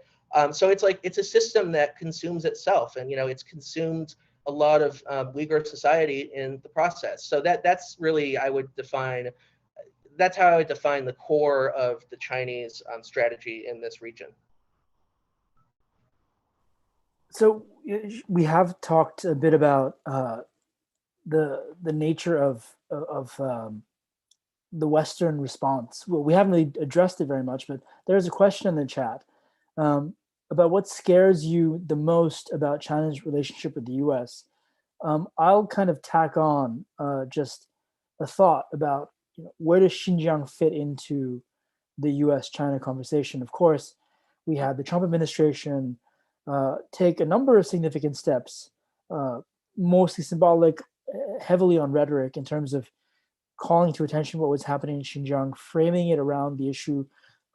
So it's like, it's a system that consumes itself, and it's consumed a lot of Uyghur society in the process. So that's really, that's how I would define the core of the Chinese strategy in this region. So we have talked a bit about the nature of the Western response. Well, we haven't really addressed it very much, but there's a question in the chat about what scares you the most about China's relationship with the U.S. I'll kind of tack on just a thought about where does Xinjiang fit into the U.S.-China conversation. Of course, we had the Trump administration take a number of significant steps, mostly symbolic, heavily on rhetoric, in terms of calling to attention what was happening in Xinjiang, framing it around the issue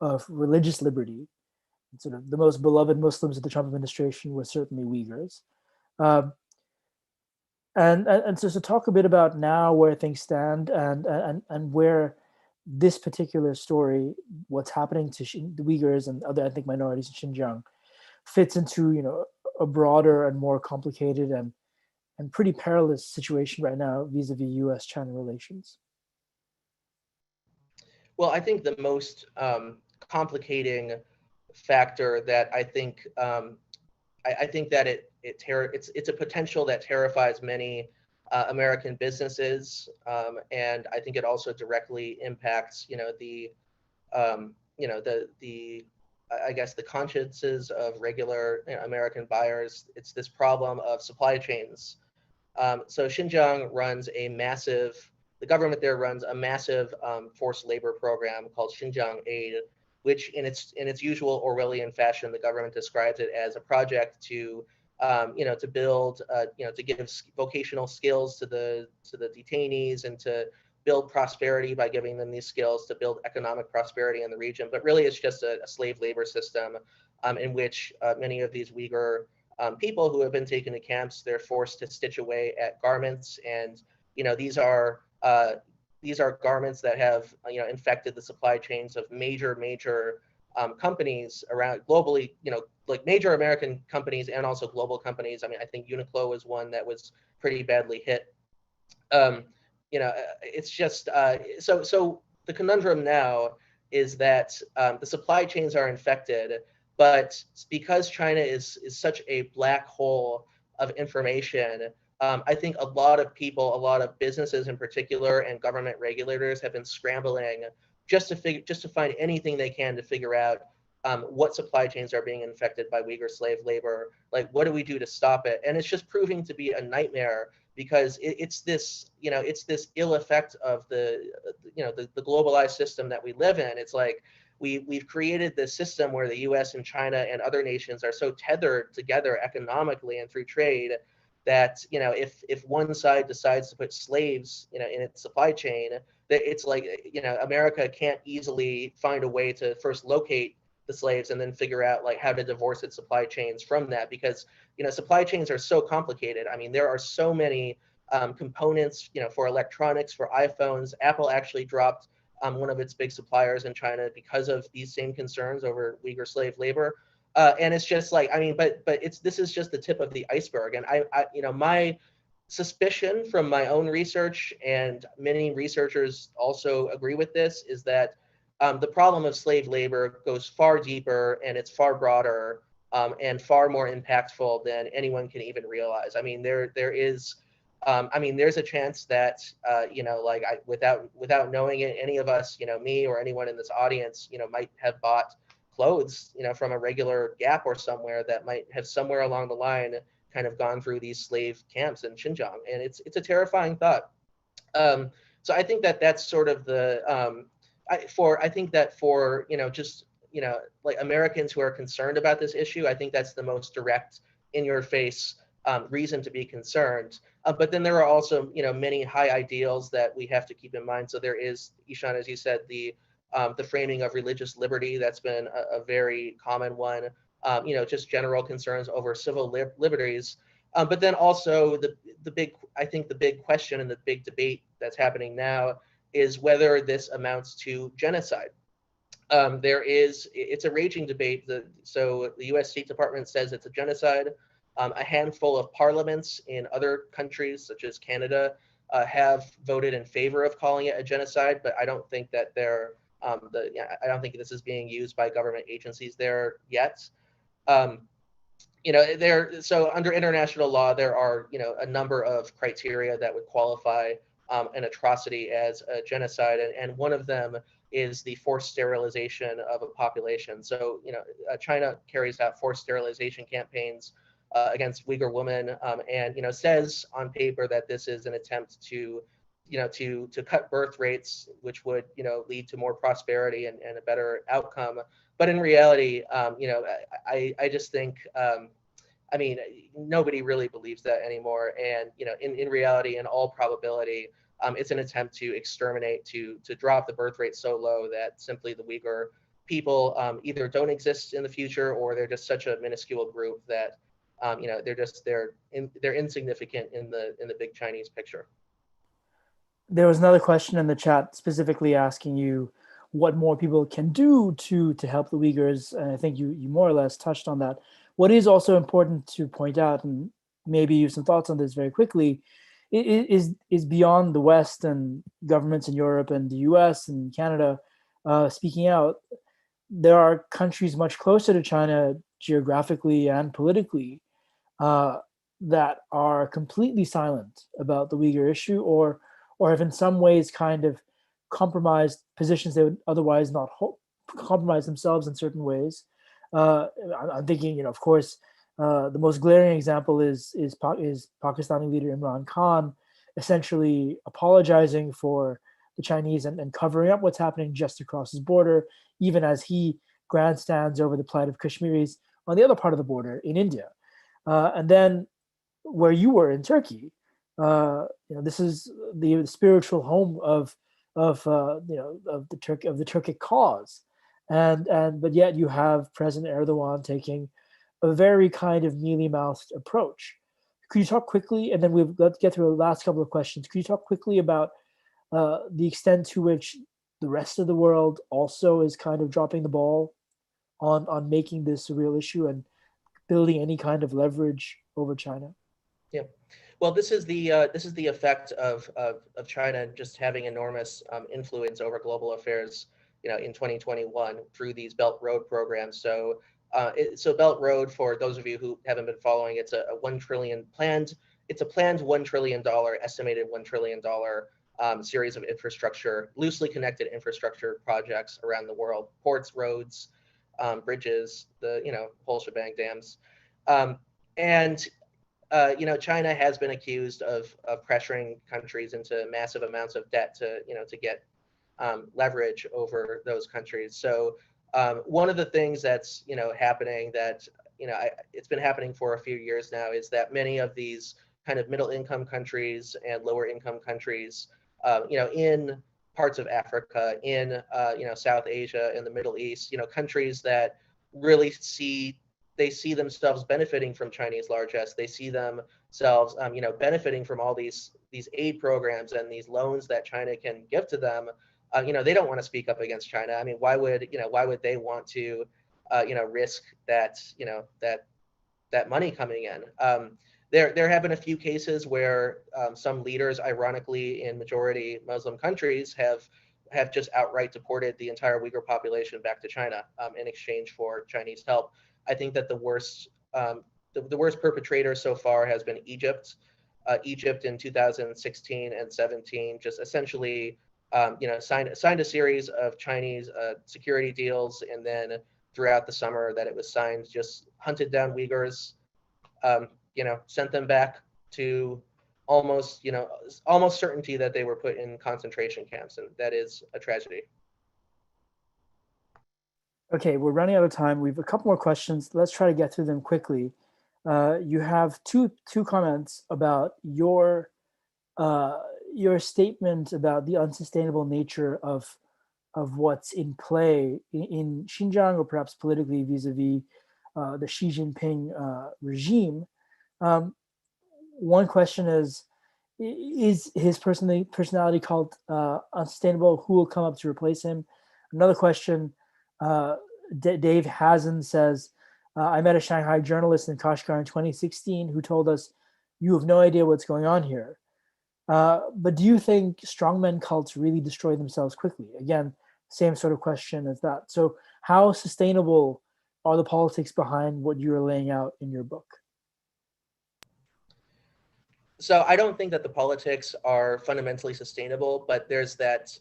of religious liberty, sort of the most beloved Muslims of the Trump administration were certainly Uyghurs. Um, and so to talk a bit about now where things stand and where this particular story, what's happening to the Uyghurs and other ethnic minorities in Xinjiang, fits into a broader and more complicated and pretty perilous situation right now vis-a-vis U.S.-China relations. Well, I think the most complicating factor that I think I think that it's a potential that terrifies many American businesses, and I think it also directly impacts the I guess the consciences of regular American buyers. It's this problem of supply chains. So Xinjiang runs the government there runs a massive forced labor program called Xinjiang Aid, which in its usual Orwellian fashion, the government describes it as a project to to build, to give vocational skills to the detainees and to build prosperity by giving them these skills to build economic prosperity in the region. But really, it's just a slave labor system in which many of these Uyghur people who have been taken to camps, they're forced to stitch away at garments, and these are garments that have infected the supply chains of major companies around globally, like major American companies and also global companies. I mean, I think Uniqlo was one that was pretty badly hit. It's just so the conundrum now is that the supply chains are infected, but because China is such a black hole of information, I think a lot of people, a lot of businesses in particular, and government regulators have been scrambling just to find anything they can to figure out what supply chains are being infected by Uyghur slave labor. Like, what do we do to stop it? And it's just proving to be a nightmare because it's this ill effect of the globalized system that we live in. It's like we've created this system where the U.S. and China and other nations are so tethered together economically and through trade that if one side decides to put slaves in its supply chain, that it's like America can't easily find a way to first locate the slaves and then figure out like how to divorce its supply chains from that, because supply chains are so complicated. I mean, there are so many components for electronics, for iPhones. Apple actually dropped one of its big suppliers in China because of these same concerns over Uyghur slave labor. And it's just like, I mean, but this is just the tip of the iceberg. And I my suspicion from my own research, and many researchers also agree with this, is that the problem of slave labor goes far deeper and it's far broader and far more impactful than anyone can even realize. I mean, there is, there's a chance that without knowing it, any of us, me or anyone in this audience, might have bought clothes, from a regular Gap or somewhere that might have somewhere along the line kind of gone through these slave camps in Xinjiang, and it's a terrifying thought. So I think that that's sort of the I think that for like Americans who are concerned about this issue, I think that's the most direct, in your face reason to be concerned. But then there are also many high ideals that we have to keep in mind. So there is, Ishaan, as you said, the framing of religious liberty. That's been a very common one. Just general concerns over civil liberties. But then also the big question and the big debate that's happening now is whether this amounts to genocide. It's a raging debate. So the U.S. State Department says it's a genocide. A handful of parliaments in other countries, such as Canada, have voted in favor of calling it a genocide, but I don't think that I don't think this is being used by government agencies there yet. So under international law, there are a number of criteria that would qualify an atrocity as a genocide, and one of them is the forced sterilization of a population. So China carries out forced sterilization campaigns against Uyghur women, and says on paper that this is an attempt to cut birth rates, which would lead to more prosperity and a better outcome. But in reality, I just think nobody really believes that anymore. And in reality, in all probability, it's an attempt to exterminate, to drop the birth rate so low that simply the Uyghur people either don't exist in the future, or they're just such a minuscule group that they're insignificant in the big Chinese picture. There was another question in the chat specifically asking you what more people can do to help the Uyghurs, and I think you more or less touched on that. What is also important to point out, and maybe you have some thoughts on this very quickly, is beyond the West and governments in Europe and the US and Canada speaking out. There are countries much closer to China geographically and politically that are completely silent about the Uyghur issue, or have in some ways kind of compromised positions they would otherwise not compromise themselves in certain ways. I'm thinking, of course, the most glaring example is Pakistani leader Imran Khan essentially apologizing for the Chinese and covering up what's happening just across his border, even as he grandstands over the plight of Kashmiris on the other part of the border in India. And then where you were in Turkey, this is the spiritual home of the Turkic cause, but yet you have President Erdogan taking a very kind of mealy-mouthed approach. Could you talk quickly, and then let's get through the last couple of questions. Could you talk quickly about the extent to which the rest of the world also is kind of dropping the ball on making this a real issue and building any kind of leverage over China? Yeah, well, this is the effect of China just having enormous influence over global affairs, in 2021 through these Belt Road programs. So Belt Road, for those of you who haven't been following, it's a planned $1 trillion, estimated $1 trillion series of infrastructure, loosely connected infrastructure projects around the world: ports, roads, bridges, the whole shebang, dams, and China has been accused of pressuring countries into massive amounts of debt to get leverage over those countries. So one of the things that's happening that it's been happening for a few years now is that many of these kind of middle income countries and lower income countries, in parts of Africa, in South Asia, in the Middle East, countries that really see themselves benefiting from Chinese largesse. They see themselves, benefiting from all these aid programs and these loans that China can give to them. They don't want to speak up against China. I mean, why would they want to, risk that, that money coming in? There have been a few cases where some leaders, ironically, in majority Muslim countries, have just outright deported the entire Uyghur population back to China in exchange for Chinese help. I think that the worst perpetrator so far has been Egypt. Egypt in 2016 and 17 just essentially signed a series of Chinese security deals, and then throughout the summer that it was signed, just hunted down Uyghurs, sent them back to almost certainty that they were put in concentration camps, and that is a tragedy. Okay, we're running out of time. We have a couple more questions. Let's try to get through them quickly. You have two comments about your statement about the unsustainable nature of what's in play in Xinjiang, or perhaps politically vis-a-vis the Xi Jinping regime. One question is his personality called unsustainable? Who will come up to replace him? Another question, Dave Hazen says, I met a Shanghai journalist in Kashgar in 2016 who told us, you have no idea what's going on here. But do you think strongmen cults really destroy themselves quickly? Again, same sort of question as that. So how sustainable are the politics behind what you're laying out in your book? So I don't think that the politics are fundamentally sustainable, but there's that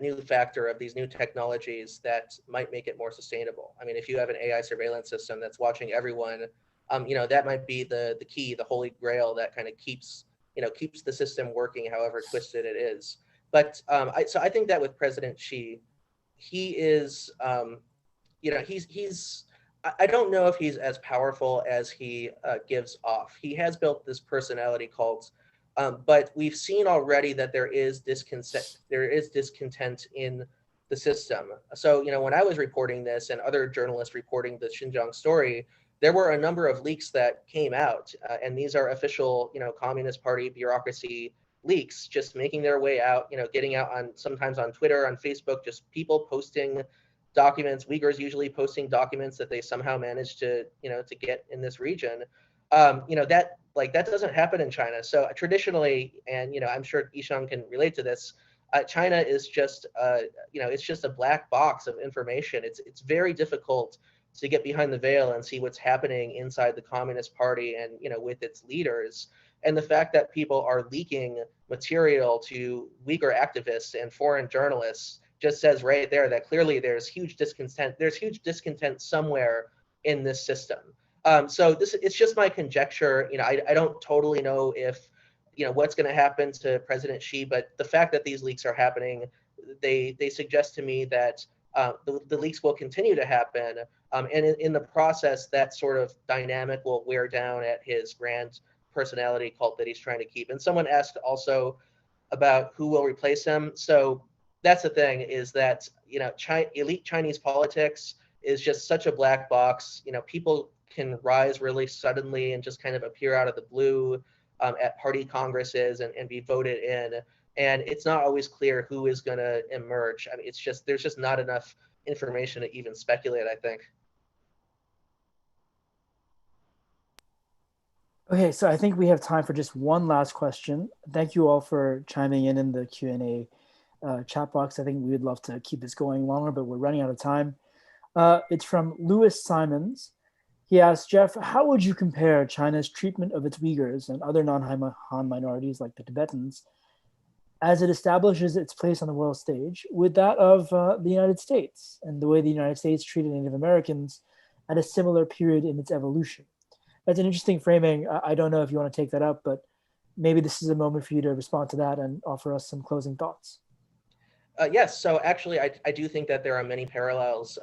new factor of these new technologies that might make it more sustainable. I mean, if you have an AI surveillance system that's watching everyone, that might be the key, the holy grail that kind of keeps the system working, however twisted it is. But I think that with President Xi, he is, I don't know if he's as powerful as he gives off. He has built this personality cult, but we've seen already that there is discontent in the system. So, when I was reporting this and other journalists reporting the Xinjiang story, there were a number of leaks that came out, and these are official, Communist Party bureaucracy leaks, just making their way out, getting out on sometimes on Twitter, on Facebook, just people posting documents, Uyghurs usually posting documents that they somehow managed to, to get in this region. That doesn't happen in China. So traditionally, and I'm sure Ishaan can relate to this, China is just, it's just a black box of information. It's very difficult to get behind the veil and see what's happening inside the Communist Party and with its leaders. And the fact that people are leaking material to Uyghur activists and foreign journalists just says right there that clearly there's huge discontent. There's huge discontent somewhere in this system. So it's just my conjecture. I don't totally know if what's going to happen to President Xi, but the fact that these leaks are happening, they suggest to me that the leaks will continue to happen, and in the process, that sort of dynamic will wear down at his grand personality cult that he's trying to keep. And someone asked also about who will replace him. So that's the thing, is that elite Chinese politics is just such a black box. People can rise really suddenly and just kind of appear out of the blue at party congresses and be voted in. And it's not always clear who is going to emerge. I mean, there's just not enough information to even speculate, I think. Okay, so I think we have time for just one last question. Thank you all for chiming in the Q&A chat box. I think we would love to keep this going longer, but we're running out of time. It's from Lewis Simons. He asks, Jeff, how would you compare China's treatment of its Uyghurs and other non-Han minorities like the Tibetans as it establishes its place on the world stage with that of the United States and the way the United States treated Native Americans at a similar period in its evolution? That's an interesting framing. I don't know if you want to take that up, but maybe this is a moment for you to respond to that and offer us some closing thoughts. Yes, so actually, I do think that there are many parallels,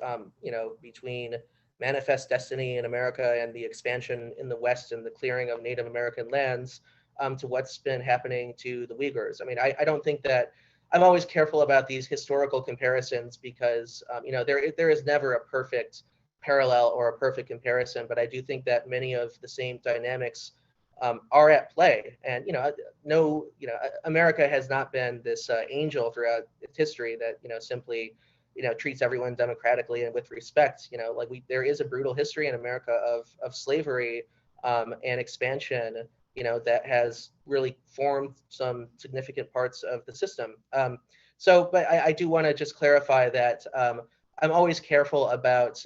between Manifest Destiny in America and the expansion in the West and the clearing of Native American lands to what's been happening to the Uyghurs. I mean, I don't think that I'm always careful about these historical comparisons because, there is never a perfect parallel or a perfect comparison, but I do think that many of the same dynamics are at play. And, America has not been this angel throughout its history that, simply, treats everyone democratically and with respect. There is a brutal history in America of slavery and expansion, that has really formed some significant parts of the system. But I do want to just clarify that I'm always careful about,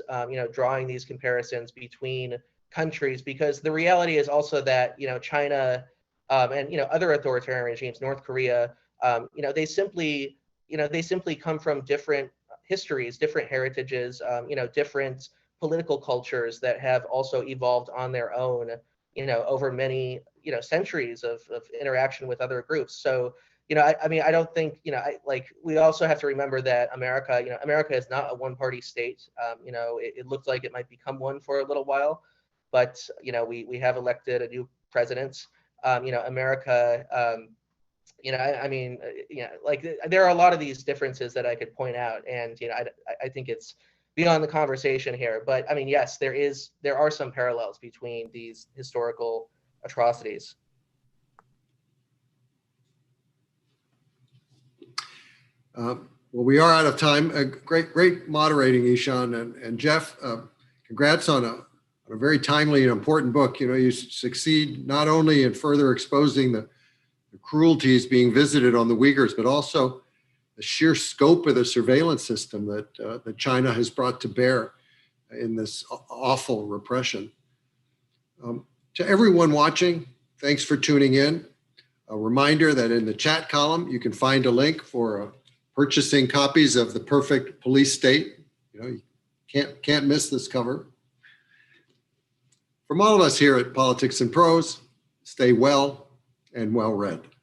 drawing these comparisons between countries, because the reality is also that, China and, other authoritarian regimes, North Korea, they simply come from different histories, different heritages, different political cultures that have also evolved on their own, over many, centuries of interaction with other groups. So, I don't think, we also have to remember that America is not a one-party state. It looks like it might become one for a little while, but, we have elected a new president. America, there are a lot of these differences that I could point out, and, I think it's beyond the conversation here. But, yes, there are some parallels between these historical atrocities. Well, we are out of time. Great moderating, Ishaan and Jeff. Congrats on a very timely and important book. You succeed not only in further exposing the cruelties being visited on the Uyghurs, but also the sheer scope of the surveillance system that China has brought to bear in this awful repression. To everyone watching, thanks for tuning in. A reminder that in the chat column, you can find a link for purchasing copies of The Perfect Police State. You can't miss this cover. From all of us here at Politics and Prose, stay well and well read.